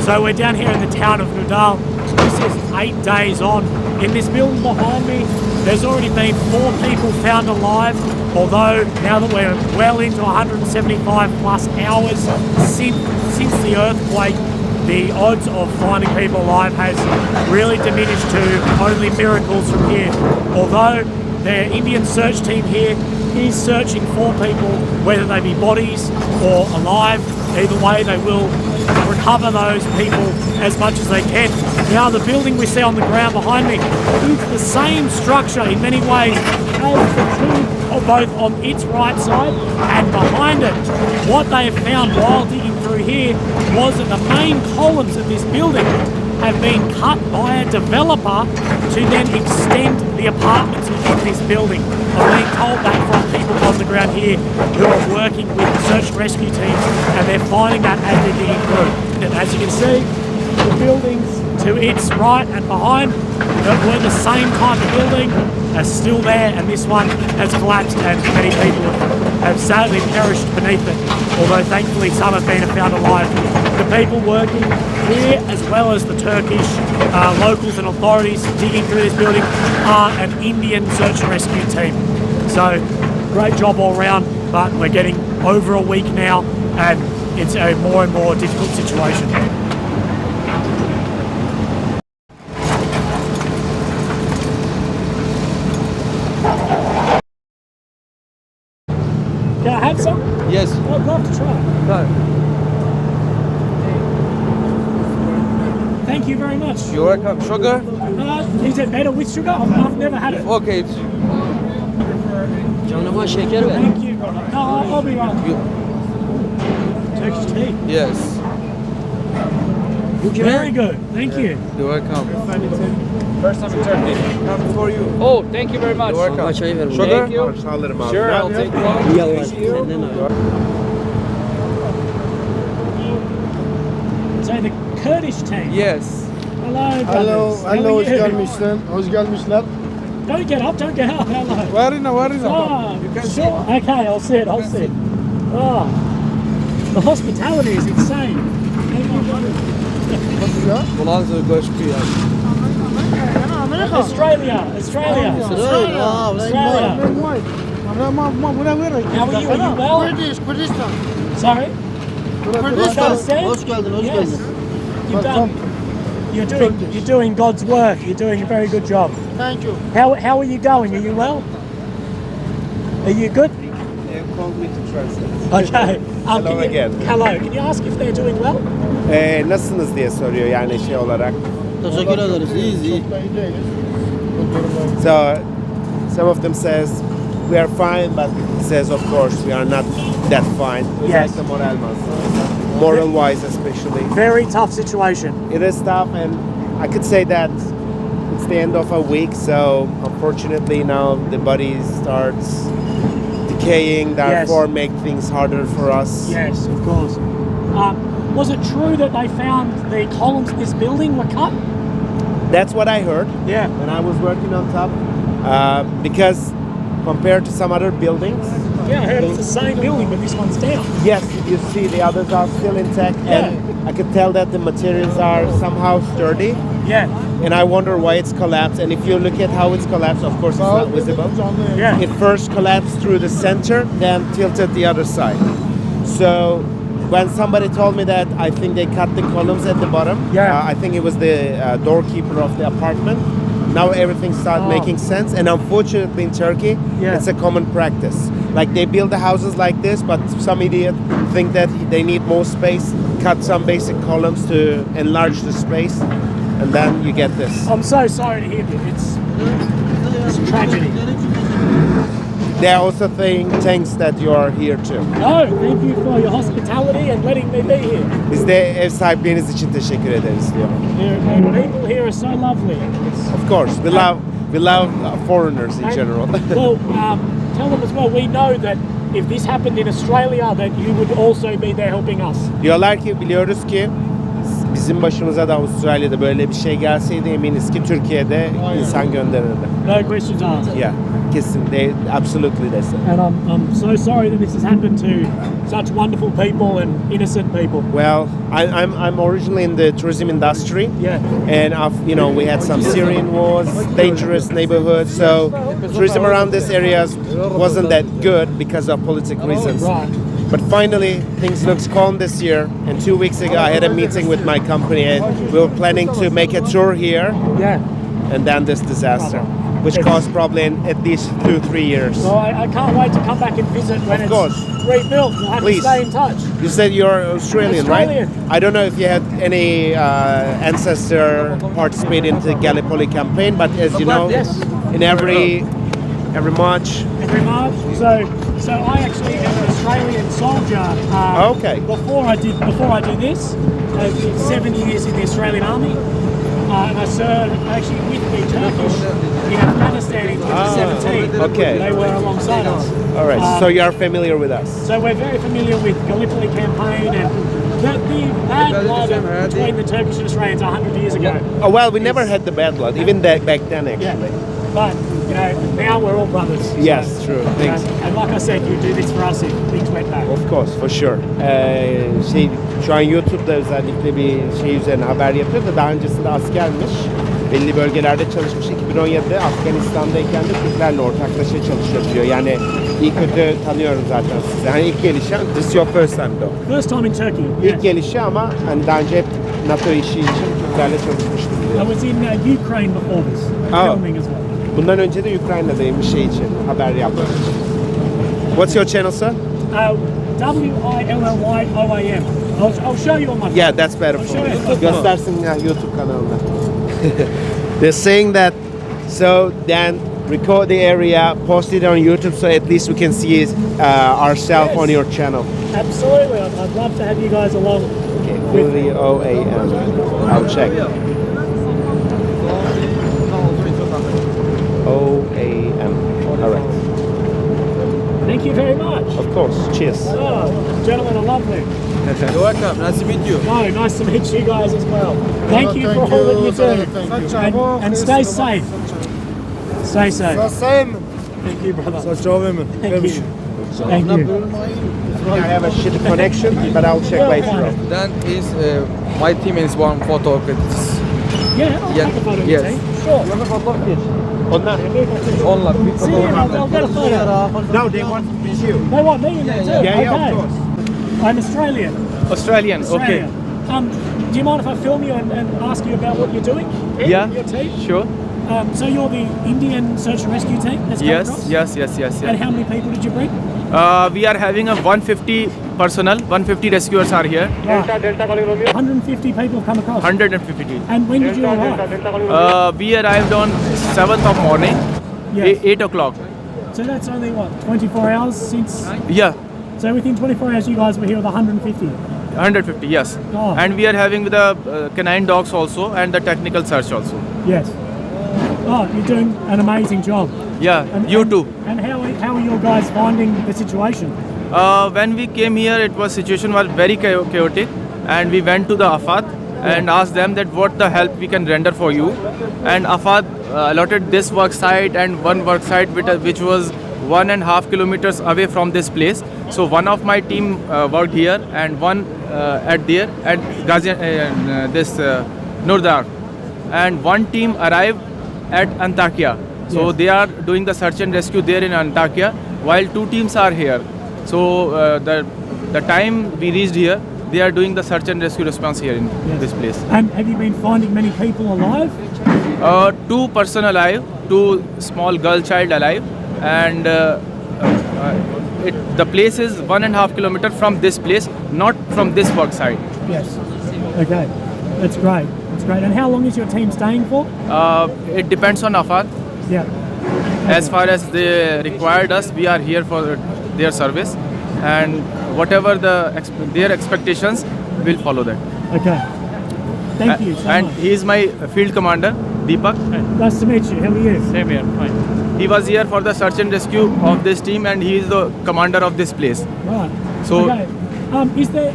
So we're down here in the town of Nudal. This is 8 days on. In this building behind me, there's already been 4 people found alive, although now that we're well into 175 plus hours since the earthquake, the odds of finding people alive has really diminished to only miracles from here. Although the Indian search team here is searching for people, whether they be bodies or alive. Either way, they will recover those people as much as they can. Now, the building we see on the ground behind me is the same structure in many ways as the tomb, or both on its right side and behind it. What they have found while digging through here was that the main columns of this building have been cut by a developer to then extend the apartments within this building. I'm being told that from people on the ground here who are working with search and rescue teams, and they're finding that as they're digging through. And as you can see, the buildings to its right and behind that were the same type of building are still there, and this one has collapsed and many people have sadly perished beneath it, although thankfully some have been found alive. The people working here, as well as the Turkish locals and authorities digging through this building, are an Indian search and rescue team. So great job all round, but we're getting over a week now and it's a more and more difficult situation. Can I have some? Yes. I'd love to try. No. Thank you very much. You're welcome. Sugar? Is it better with sugar? I've never had it. Okay. It's... Canıma şeker ver. Thank you. No, I'll be right. Turkish tea. Yes. Very good. Thank you. You're welcome. First time in Turkey. Come for you. Oh, thank you very much. You're welcome. Çay ver. Sugar? Thank you. Sure, I'll take one. İyi Allah. Senden abi. So the Kurdish team. Yes. Hello, brothers. Hello, How are hello, hoş you? gelmişler. Hoş gelmişler. Don't get up, don't get up. Hello. Where is Oh, You can sure. Okay, I'll sit, I'll sit. Oh, the hospitality is insane. Thank you, brothers. Ulan goşku ya. Australia. Australia. Australia. How are you? Are you well? Kurdistan. Sorry? Kurdistan. Hoş geldin, hoş geldin. You've done. You're doing God's work. You're doing a very good job. Thank you. How are you going? Are you well? Are you good? They called me to translate. Okay. Hello again. Hello. Can you ask if they're doing well? Nasılsınız diye soruyor yani şey olarak. Teşekkür ederiz. İyiyiz, iyi. So some of them says we are fine, but he says of course we are not that fine. Yes. Özellikle moral wise especially. Very tough situation. It is tough, and I could say that it's the end of a week, so unfortunately now the body starts decaying, therefore make things harder for us. Yes, of course. Was it true that they found the columns of this building were cut? That's what I heard. Yeah. When I was working on top, because compared to some other buildings, Yeah, I heard it's the same building, but this one's down. yes, you see the others are still intact, and I could tell that the materials are somehow sturdy, Yeah. and I wonder why it's collapsed. And if you look at how it's collapsed, of course it's not visible. Yeah. It first collapsed through the center, then tilted the other side. So when somebody told me that, I think they cut the columns at the bottom. Yeah. I think it was the doorkeeper of the apartment. Now everything started making sense, and unfortunately in Turkey, it's a common practice. Like they build the houses like this, but some idiot think that they need more space, cut some basic columns to enlarge the space, and then you get this. I'm so sorry to hear that. It's a tragedy. They are also thanks that you are here too. No, thank you for your hospitality and letting me be here. Biz de ev sahipliğiniz için teşekkür ederiz diyor. The people here are so lovely. Of course, we love foreigners in general. Well, tell them as well, we know that if this happened in Australia, that you would also be there helping us. Diyorlar ki biliyoruz ki bizim başımıza da Avustralya'da böyle bir şey gelseydi eminiz ki Türkiye'de insan gönderirdi. No questions asked. Yeah, kesin. They absolutely they said. And I'm so sorry that this has happened to such wonderful people and innocent people. Well, I'm originally in the tourism industry. Yeah. And you know, we had some Syrian wars, dangerous neighborhoods. So tourism around this area wasn't that good because of political reasons. Right. But finally, things looks calm this year. And 2 weeks ago, I had a meeting with my company, and we were planning to make a tour here. Yeah. And then this disaster, which caused probably in at least 2-3 years. Well, I can't wait to come back and visit when Of course. it's rebuilt. We'll have Please. to stay in touch. You said you're Australian, Australian. right? I don't know if you had any ancestor participate in the Gallipoli campaign, but as you know, Yes. in every March. Every March. So I actually am an Australian soldier. Okay. Before I do this, I did 7 years in the Australian Army, and I served actually with the Turkish in Afghanistan in 2017. okay. They were alongside us. All right, so you are familiar with us. So we're very familiar with Gallipoli campaign and the bad blood between the Turkish and Australians 100 years ago. Oh, well, we never had the bad blood, even back then, actually. But, you know, now we're all brothers. Yes, true. Thanks. And like I said, you do this for us if things went bad. Of course, for sure. Şu an YouTube'da özellikle bir şey üzerine haber yapıyor da daha öncesinde askermiş. Belli bölgelerde çalışmış. 2017'de Afganistan'dayken de Türklerle ortaklaşa çalışıyor diyor. Yani iyi kötü tanıyorum zaten sizi. Hani ilk gelişi, this is your first time though. First time in Turkey. İlk gelişi ama hani daha önce hep NATO işi için Türklerle çalışmıştım I diyor. was in Ukraine before this, Oh. filming as well. Bundan önce de Ukrayna'daymış şey için, haber yapmak için. What's your channel, sir? WILLYOAM. I'll show you on my phone. Yeah, that's better for I'll me. show you. Göstersin ya YouTube kanalına. They're saying that, so then record the area, post it on YouTube, so at least we can see ourselves on your channel. Absolutely. I'd love to have you guys along. Okay, WILLYOAM. I'll check. OAM. All right. Thank you very much. Of course. Cheers. Oh, gentlemen are lovely. You're welcome. Nice to meet you. No, nice to meet you guys as well. Thank you for all that you do. And stay safe. Stay safe. Thank you, brother. Thank you. Thank you. I have a shitty connection, but I'll check later on. Then is my team is one photo. Yeah, I'll take a photo of Yes. you, Sure. Onlar. Onlar. See you, I'll get a photo. No, they want to meet you. They want me in there too. Yeah, Okay. of course. I'm Australian. Australian, Australia. Do you mind if I film you and ask you about what you're doing? Yeah. Your team? Sure. So you're the Indian search and rescue team that's come across? Yes. And how many people did you bring? We are having a 150 personnel, 150 rescuers are here. 150 people have come across. 150. And when did you arrive? We arrived on 7th of morning, Yes. 8 o'clock. So that's only what, 24 hours since? Yeah, So within 24 hours you guys were here with 150? 150, yes. Oh. And we are having the canine dogs also and the technical search also. Yes. Oh, you're doing an amazing job. Yeah, you too. And how are your guys finding the situation? When we came here, situation was very chaotic, and we went to the AFAD and asked them that what the help we can render for you. And AFAD allotted this work site and one work site which was 1.5 kilometers away from this place. So one of my team worked here and one at there at Nurdar, and one team arrived at Antakya. So Yes. they are doing the search and rescue there in Antakya, while 2 teams are here. So the time we reached here, they are doing the search and rescue response here in this place. And have you been finding many people alive? 2 person alive, 2 small girl child alive, and the place is 1.5 kilometers from this place, not from this work site. Yes. Okay. That's great. That's great. And how long is your team staying for? It depends on AFAD. Yeah. As far as they required us, we are here for their service, and whatever their expectations, will follow that. Okay. Thank you so And much. he is my field commander, Deepak. Nice to meet you. How are you? Same here, fine. He was here for the search and rescue of this team, and he is the commander of this place. Right. So- okay. Is there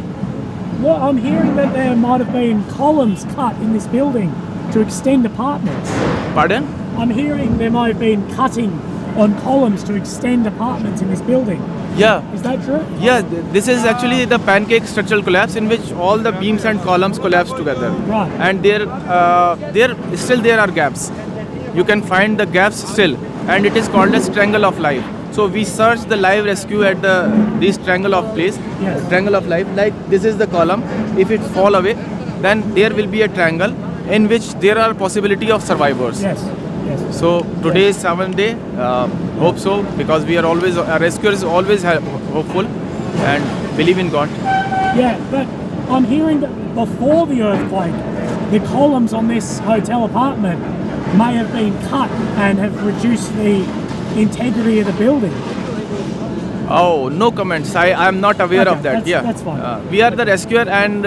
Well, I'm hearing that there might have been columns cut in this building to extend apartments. Pardon? I'm hearing there might have been cutting on columns to extend apartments in this building. Yeah. Is that true? Yeah, this is actually the pancake structural collapse in which all the beams and columns collapse together. Right. And there are gaps. You can find the gaps still, and it is called as triangle of life. So we search the live rescue at this triangle of place, Yes. triangle of life. Like this is the column. If it fall away, then there will be a triangle in which there are possibility of survivors. Yes. Yes. So today is 7th day. Hope so, because we are always, our rescuer is always hopeful and believe in God. Yeah, but I'm hearing that before the earthquake, the columns on this hotel apartment may have been cut and have reduced the integrity of the building. Oh, no comments. I am not aware Okay, of that. that's fine. We are the rescuer, and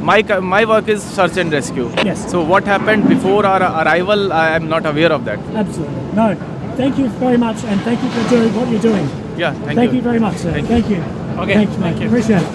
my work is search and rescue. Yes. So what happened before our arrival, I am not aware of that. Absolutely. No. Thank you very much, and thank you for doing what you're doing. Yeah. Thank you very much, sir. Thank you. Thank you. Okay, Thanks, mate. thank you. Appreciate it.